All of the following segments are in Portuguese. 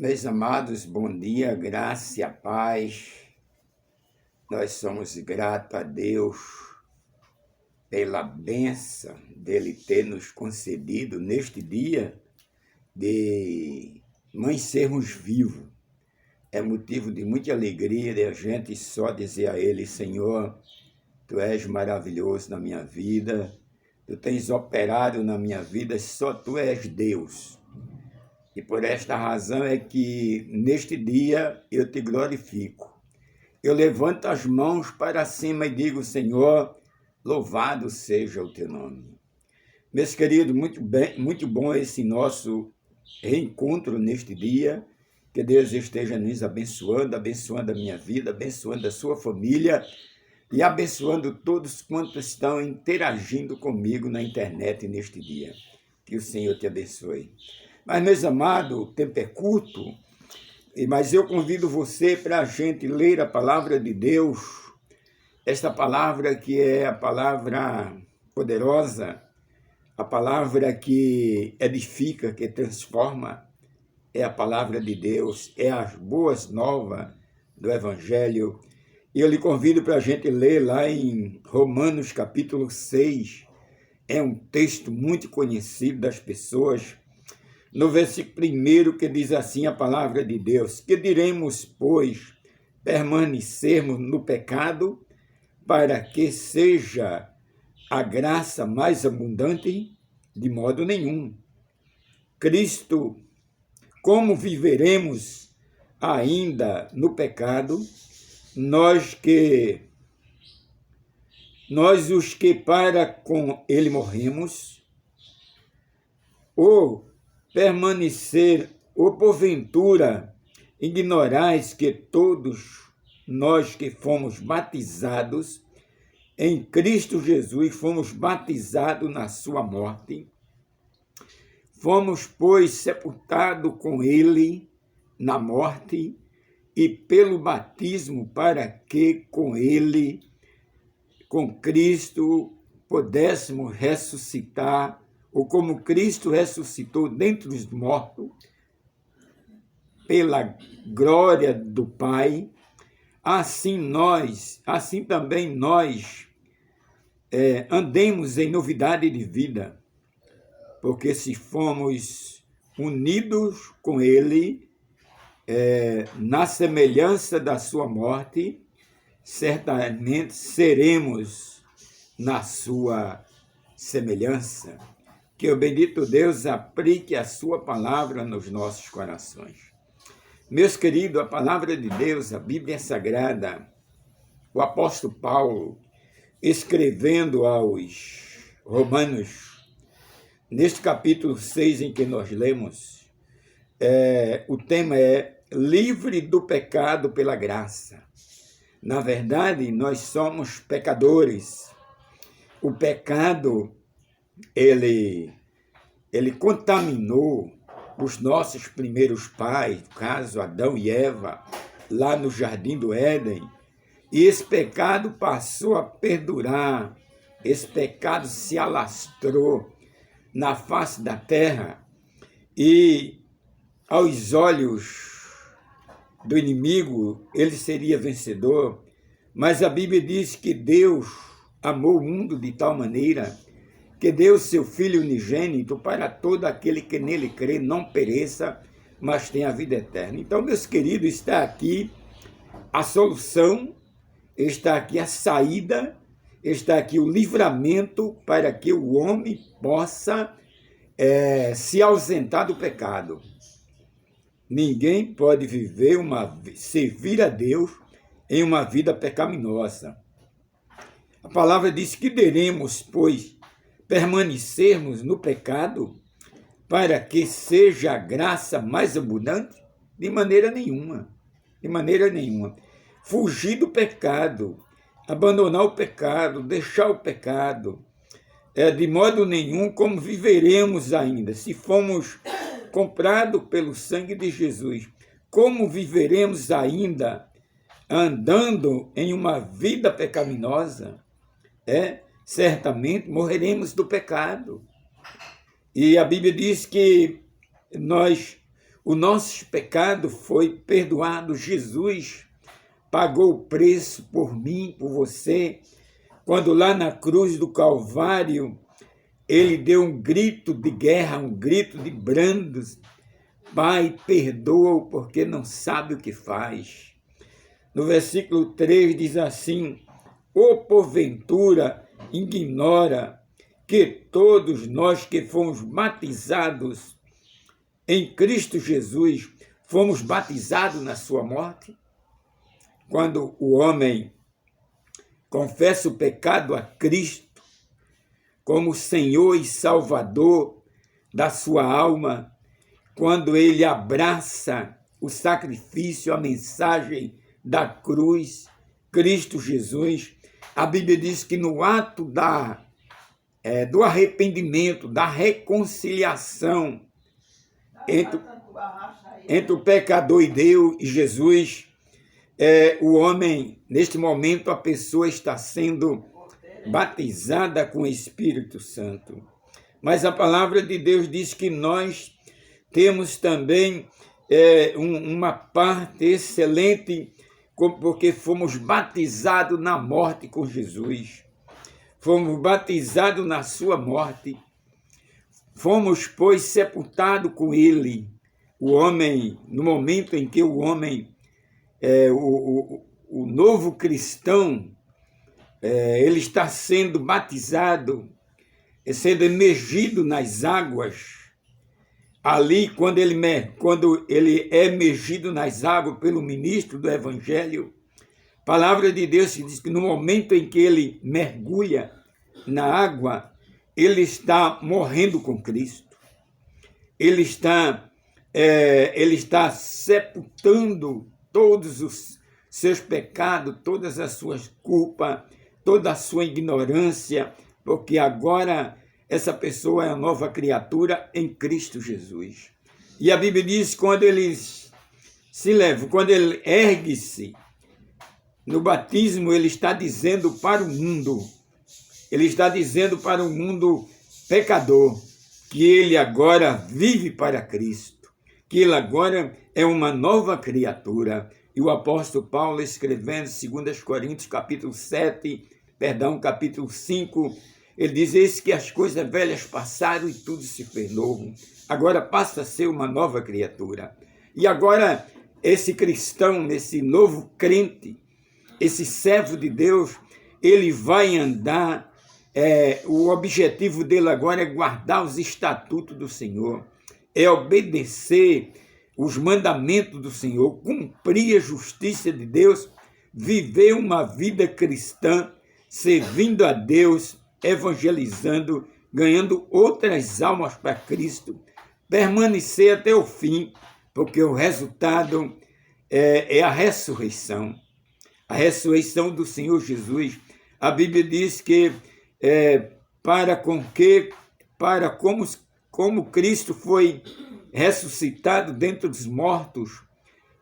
Meus amados, bom dia, graça e a paz. Nós somos gratos a Deus pela bênção dele ter nos concedido neste dia de sermos vivos. É motivo de muita alegria de a gente só dizer a ele: Senhor, Tu és maravilhoso na minha vida, Tu tens operado na minha vida, só Tu és Deus. E por esta razão é que neste dia eu te glorifico. Eu levanto as mãos para cima e digo: Senhor, louvado seja o teu nome. Meus queridos, muito bom esse nosso reencontro neste dia. Que Deus esteja nos abençoando, abençoando a minha vida, abençoando a sua família e abençoando todos quantos estão interagindo comigo na internet neste dia. Que o Senhor te abençoe. Mas, meus amados, o tempo é curto, mas eu convido você para a gente ler a palavra de Deus, esta palavra que é a palavra poderosa, a palavra que edifica, que transforma, é a palavra de Deus, é as boas novas do Evangelho. E eu lhe convido para a gente ler lá em Romanos capítulo 6, é um texto muito conhecido das pessoas. No versículo 1 que diz assim a palavra de Deus: que diremos, pois, permanecermos no pecado, para que seja a graça mais abundante? De modo nenhum. Cristo, como viveremos ainda no pecado, nós os que para com ele morremos, ou permanecer, ou porventura ignorais que todos nós que fomos batizados em Cristo Jesus, fomos batizados na sua morte, fomos, pois, sepultados com ele na morte, e pelo batismo para que com ele, com Cristo, pudéssemos ressuscitar, ou como Cristo ressuscitou dentre os mortos, pela glória do Pai, assim também nós andemos em novidade de vida, porque se fomos unidos com Ele na semelhança da sua morte, certamente seremos na sua semelhança. Que o bendito Deus aplique a sua palavra nos nossos corações. Meus queridos, a palavra de Deus, a Bíblia Sagrada, o apóstolo Paulo, escrevendo aos Romanos, neste capítulo 6 em que nós lemos, o tema é livre do pecado pela graça. Na verdade, nós somos pecadores. O pecado, ele contaminou os nossos primeiros pais, no caso Adão e Eva, lá no Jardim do Éden, e esse pecado passou a perdurar, esse pecado se alastrou na face da terra, e aos olhos do inimigo ele seria vencedor, mas a Bíblia diz que Deus amou o mundo de tal maneira que deu seu Filho unigênito para todo aquele que nele crê não pereça, mas tenha a vida eterna. Então, meus queridos, está aqui a solução, está aqui a saída, está aqui o livramento para que o homem possa se ausentar do pecado. Ninguém pode servir a Deus em uma vida pecaminosa. A palavra diz que diremos, pois, permanecermos no pecado para que seja a graça mais abundante? De maneira nenhuma. De maneira nenhuma. Fugir do pecado, abandonar o pecado, deixar o pecado, de modo nenhum como viveremos ainda. Se fomos comprados pelo sangue de Jesus, como viveremos ainda andando em uma vida pecaminosa? Certamente morreremos do pecado. E a Bíblia diz que nós O nosso pecado foi perdoado. Jesus pagou o preço por mim, por você. Quando lá na cruz do Calvário, ele deu um grito de guerra, um grito de brandos. Pai, perdoa-o porque não sabe o que faz. No versículo 3 diz assim: ou porventura ignora que todos nós que fomos batizados em Cristo Jesus, fomos batizados na sua morte? Quando o homem confessa o pecado a Cristo como Senhor e Salvador da sua alma, quando ele abraça o sacrifício, a mensagem da cruz, Cristo Jesus, a Bíblia diz que no ato do arrependimento, da reconciliação entre o pecador e Deus e Jesus, o homem, neste momento, a pessoa está sendo batizada com o Espírito Santo. Mas a palavra de Deus diz que nós temos também uma parte excelente, porque fomos batizados na morte com Jesus. Fomos batizados na sua morte. Fomos, pois, sepultados com ele. O homem, no momento em que o homem, o novo cristão, ele está sendo batizado, sendo emergido nas águas. Ali, quando ele é emergido nas águas pelo ministro do Evangelho, a palavra de Deus diz que no momento em que ele mergulha na água, ele está morrendo com Cristo. Ele está sepultando todos os seus pecados, todas as suas culpas, toda a sua ignorância, porque agora essa pessoa é a nova criatura em Cristo Jesus. E a Bíblia diz que quando ele se leva, quando ele ergue-se no batismo, ele está dizendo para o mundo, pecador, que ele agora vive para Cristo, que ele agora é uma nova criatura. E o apóstolo Paulo, escrevendo 2 Coríntios, capítulo 5, ele diz: eis que as coisas velhas passaram e tudo se fez novo. Agora passa a ser uma nova criatura. E agora esse cristão, esse novo crente, esse servo de Deus, ele vai andar, o objetivo dele agora é guardar os estatutos do Senhor, é obedecer os mandamentos do Senhor, cumprir a justiça de Deus, viver uma vida cristã, servindo a Deus, evangelizando, ganhando outras almas para Cristo, permanecer até o fim, porque o resultado é a ressurreição do Senhor Jesus. A Bíblia diz que como Cristo foi ressuscitado dentre os mortos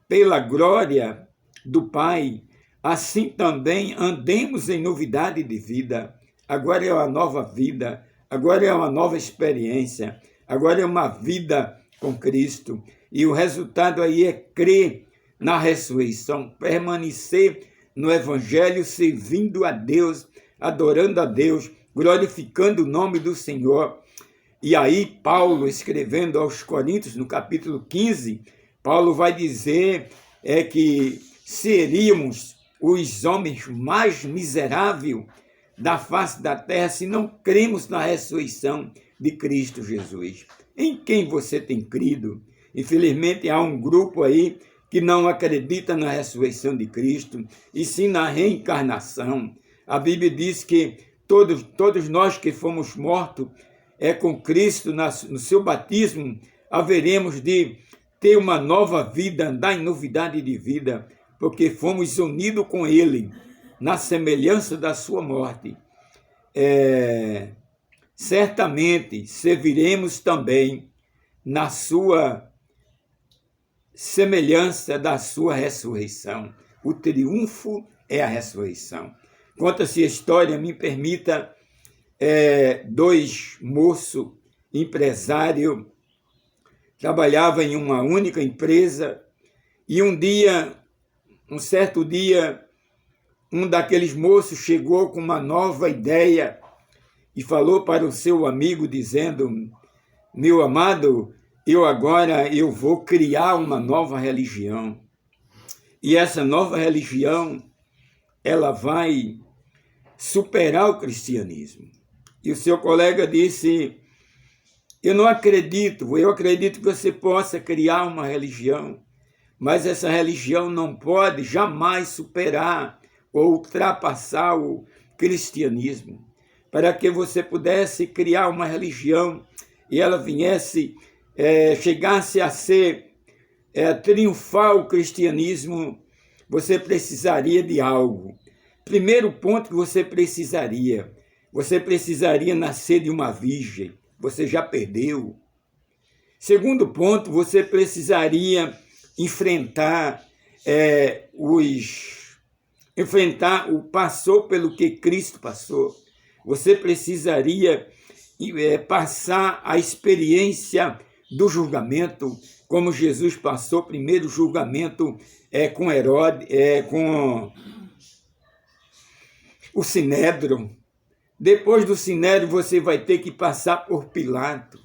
pela glória do Pai, assim também andemos em novidade de vida. Agora é uma nova vida, agora é uma nova experiência, agora é uma vida com Cristo. E o resultado aí é crer na ressurreição, permanecer no Evangelho, servindo a Deus, adorando a Deus, glorificando o nome do Senhor. E aí Paulo, escrevendo aos Coríntios, no capítulo 15, Paulo vai dizer que seríamos os homens mais miseráveis da face da terra se não cremos na ressurreição de Cristo Jesus. Em quem você tem crido? Infelizmente há um grupo aí que não acredita na ressurreição de Cristo, e sim na reencarnação. A Bíblia diz que todos nós que fomos mortos com Cristo no seu batismo, haveremos de ter uma nova vida, andar em novidade de vida, porque fomos unidos com Ele na semelhança da sua morte. Certamente serviremos também na sua semelhança da sua ressurreição. O triunfo é a ressurreição. Conta-se a história, me permita, dois moços, empresários, trabalhava em uma única empresa e um certo dia, um daqueles moços chegou com uma nova ideia e falou para o seu amigo dizendo: meu amado, eu vou criar uma nova religião. E essa nova religião, ela vai superar o cristianismo. E o seu colega disse: eu acredito que você possa criar uma religião, mas essa religião não pode jamais superar ou ultrapassar o cristianismo. Para que você pudesse criar uma religião e ela chegasse a ser triunfar o cristianismo, você precisaria de algo. Primeiro ponto que você precisaria nascer de uma virgem. Você já perdeu. Segundo ponto, você precisaria enfrentar passou pelo que Cristo passou. Você precisaria passar a experiência do julgamento, como Jesus passou. Primeiro julgamento com Herodes, com o Sinédrio. Depois do Sinédrio, você vai ter que passar por Pilato.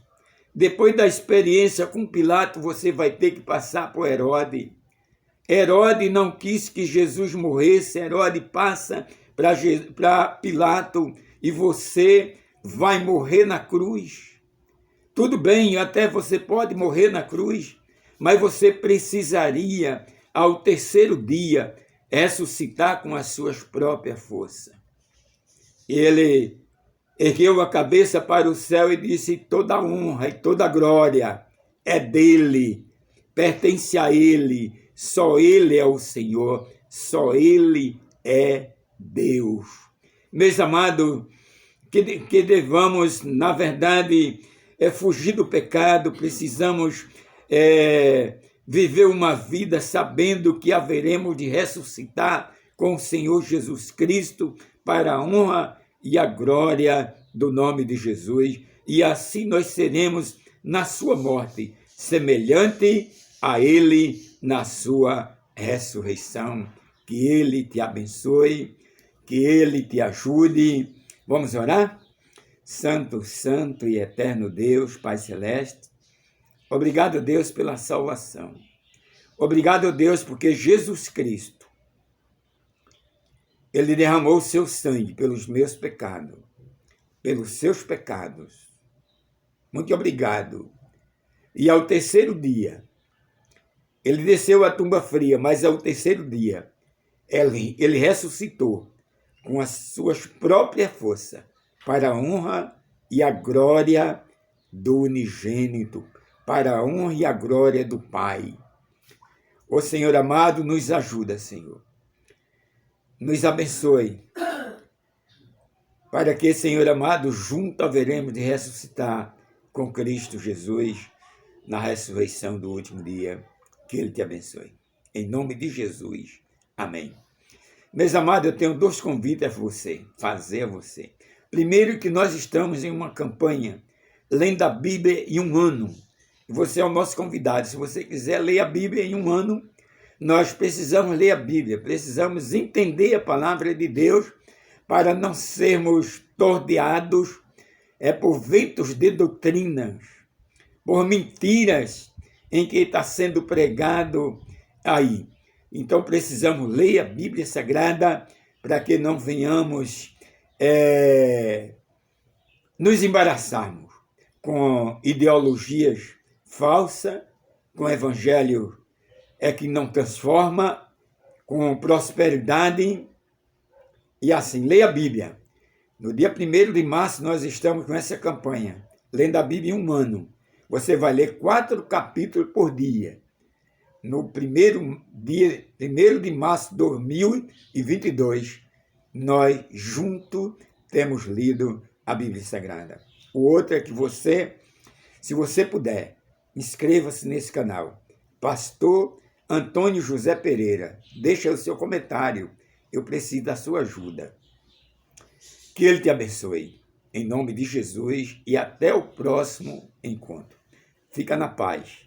Depois da experiência com Pilato, você vai ter que passar por Herodes. Herodes não quis que Jesus morresse. Herodes passa para Pilato e você vai morrer na cruz. Tudo bem, até você pode morrer na cruz, mas você precisaria, ao terceiro dia, ressuscitar com as suas próprias forças. Ele ergueu a cabeça para o céu e disse: toda honra e toda glória é dele, pertence a ele, só ele é o Senhor, só ele é Deus. Meus amados, que devamos, na verdade, fugir do pecado, precisamos viver uma vida sabendo que haveremos de ressuscitar com o Senhor Jesus Cristo para a honra e a glória do nome de Jesus, e assim nós seremos na sua morte, semelhante a ele na sua ressurreição. Que ele te abençoe, que ele te ajude. Vamos orar? Santo, santo e eterno Deus, Pai Celeste, obrigado, Deus, pela salvação. Obrigado, Deus, porque Jesus Cristo, ele derramou o seu sangue pelos meus pecados, pelos seus pecados. Muito obrigado. E ao terceiro dia, ele desceu à tumba fria, mas ao terceiro dia, ele ressuscitou com as suas próprias forças, para a honra e a glória do unigênito, para a honra e a glória do Pai. Ô Senhor amado, nos ajuda, Senhor. Nos abençoe, para que, Senhor amado, junto haveremos de ressuscitar com Cristo Jesus na ressurreição do último dia. Que Ele te abençoe. Em nome de Jesus. Amém. Meus amados, eu tenho 2 convites a fazer a você. Primeiro, que nós estamos em uma campanha, lendo a Bíblia em 1 ano. Você é o nosso convidado. Se você quiser ler a Bíblia em 1 ano, nós precisamos ler a Bíblia, precisamos entender a palavra de Deus para não sermos torneados por ventos de doutrinas, por mentiras em que está sendo pregado aí. Então precisamos ler a Bíblia Sagrada para que não venhamos nos embaraçarmos com ideologias falsas, com evangelho que não transforma, com prosperidade. E assim, leia a Bíblia. No dia 1º de março, nós estamos com essa campanha, lendo a Bíblia em 1 ano. Você vai ler 4 capítulos por dia. No 1º de março de 2022, nós juntos temos lido a Bíblia Sagrada. O outro é que se você puder, inscreva-se nesse canal. Pastor Antônio José Pereira, deixa o seu comentário. Eu preciso da sua ajuda. Que Ele te abençoe. Em nome de Jesus e até o próximo encontro. Fica na paz.